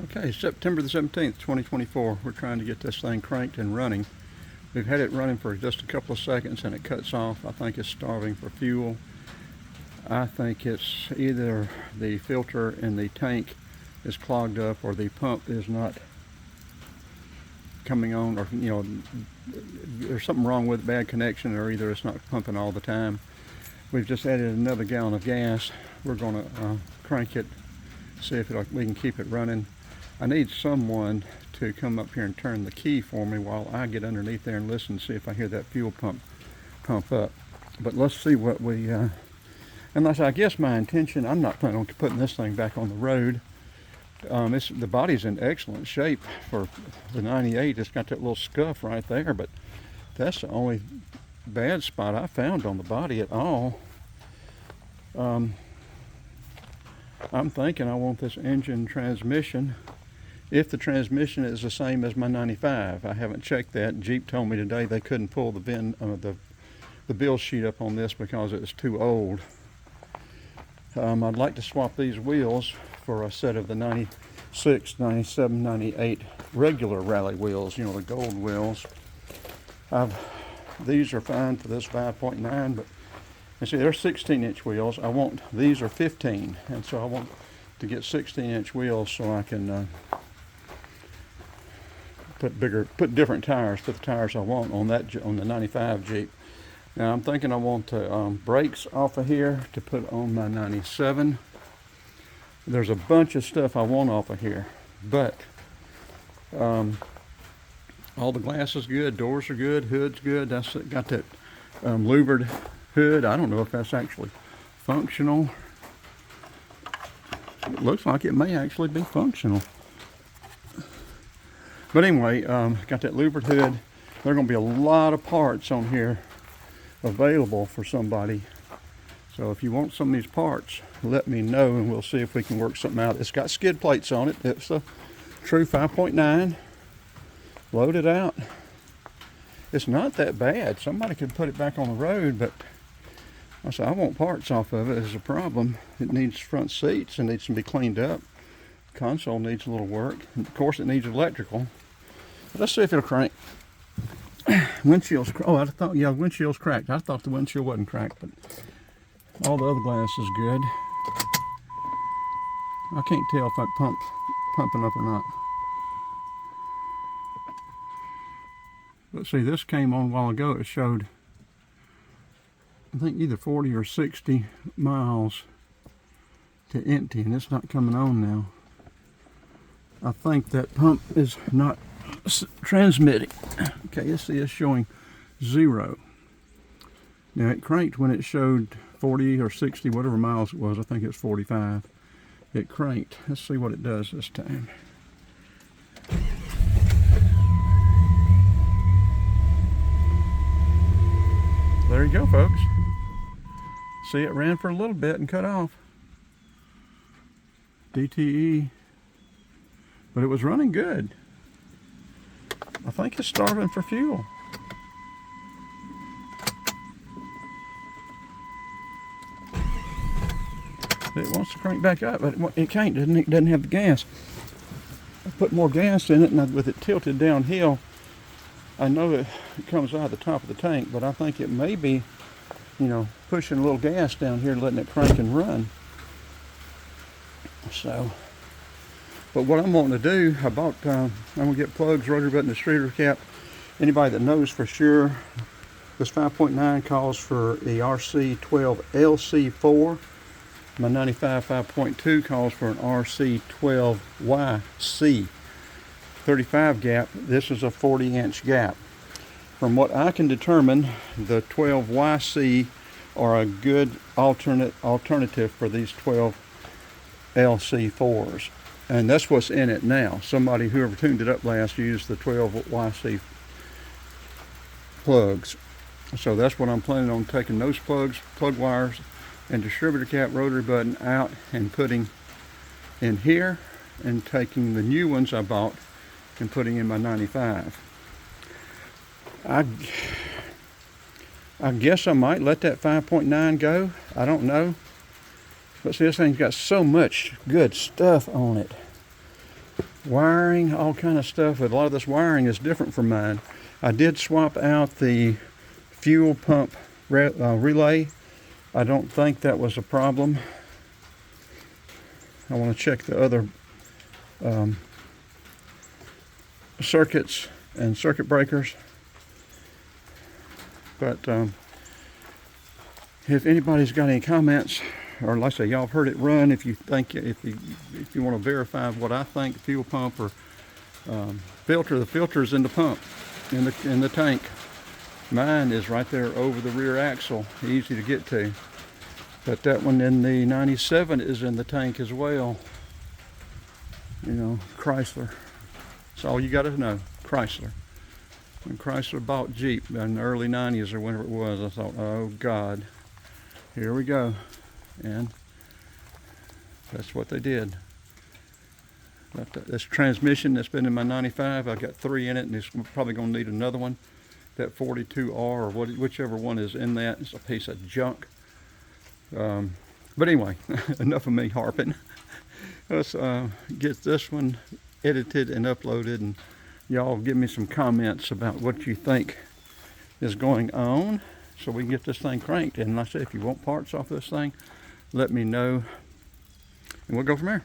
Okay, September the 17th, 2024. We're trying to get this thing cranked and running. We've had it running for just a couple of seconds and it cuts off. I think it's starving for fuel. I think it's either the filter in the tank is clogged up or the pump is not coming on, or there's something wrong with bad connection, or either it's not pumping all the time. We've just added another gallon of gas. We're going to crank it, see if we can keep it running. I need someone to come up here and turn the key for me while I get underneath there and listen, see if I hear that fuel pump up. But let's see what we, unless I guess my intention, I'm not planning on putting this thing back on the road. The body's in excellent shape for the 98. It's got that little scuff right there, but that's the only bad spot I found on the body at all. I'm thinking I want this engine transmission. If the transmission is the same as my 95, I haven't checked that. Jeep told me today they couldn't pull the build sheet up on this because it's too old. I'd like to swap these wheels for a set of the 96, 97, 98 regular rally wheels, the gold wheels. These are fine for this 5.9, but you see they're 16-inch wheels. These are 15, and so I want to get 16-inch wheels so I can put different tires, put the tires I want on the 95 Jeep. Now I'm thinking I want the brakes off of here to put on my 97. There's a bunch of stuff I want off of here, but all the glass is good, doors are good, hood's good. That's got that louvered hood. I don't know if that's actually functional. It looks like it may actually be functional. But anyway, got that louvered hood. There are going to be a lot of parts on here available for somebody. So if you want some of these parts, let me know and we'll see if we can work something out. It's got skid plates on it. It's a true 5.9. Load it out. It's not that bad. Somebody could put it back on the road, but I want parts off of it. It's a problem. It needs front seats. It needs to be cleaned up. Console needs a little work. And of course, it needs electrical. But let's see if it'll crank. Windshield's windshield's cracked. I thought the windshield wasn't cracked, but all the other glass is good. I can't tell if I'm pumping up or not. Let's see, this came on a while ago. It showed, I think, either 40 or 60 miles to empty, and it's not coming on now. I think that pump is not transmitting. Okay, let's see, it's showing 0. Now it cranked when it showed 40 or 60, whatever miles it was. I think it's 45. It cranked. Let's see what it does this time. There you go, folks. See, it ran for a little bit and cut off. DTE. But it was running good. I think it's starving for fuel. It wants to crank back up, but it can't. It doesn't have the gas. I put more gas in it, and with it tilted downhill, I know it comes out of the top of the tank, but I think it may be, pushing a little gas down here and letting it crank and run. So, but what I'm wanting to do, I'm going to get plugs, rotary button, distributor cap. Anybody that knows for sure, this 5.9 calls for the RC12LC4. My 95 5.2 calls for an RC12YC. 35 gap. This is a 40-inch gap. From what I can determine, the 12YC are a good alternative for these 12 LC4s. And that's what's in it now. Whoever tuned it up last used the 12YC plugs. So that's what I'm planning on, taking those plugs, plug wires, and distributor cap, rotary button out and putting in here, and taking the new ones I bought and putting in my 95. I guess I might let that 5.9 go. I don't know. But see, this thing's got so much good stuff on it. wiring, all kind of stuff. But a lot of this wiring is different from mine. I did swap out the fuel pump relay. I don't think that was a problem. I want to check the other circuits and circuit breakers. But if anybody's got any comments, or like I say, y'all have heard it run, if you think, if you want to verify what I think, fuel pump or filter, the filter is in the pump, in the tank. Mine is right there over the rear axle, easy to get to. But that one in the 97 is in the tank as well. You know, Chrysler. That's all you got to know, Chrysler. When Chrysler bought Jeep in the early 90s or whenever it was, I thought, oh God, here we go. And that's what they did. This transmission that's been in my 95, I've got 3 in it, and it's probably going to need another one. That 42R or whichever one is in that, it's a piece of junk. But anyway, enough of me harping. Let's get this one edited and uploaded, and y'all give me some comments about what you think is going on so we can get this thing cranked. And like I said, if you want parts off this thing, let me know and we'll go from there.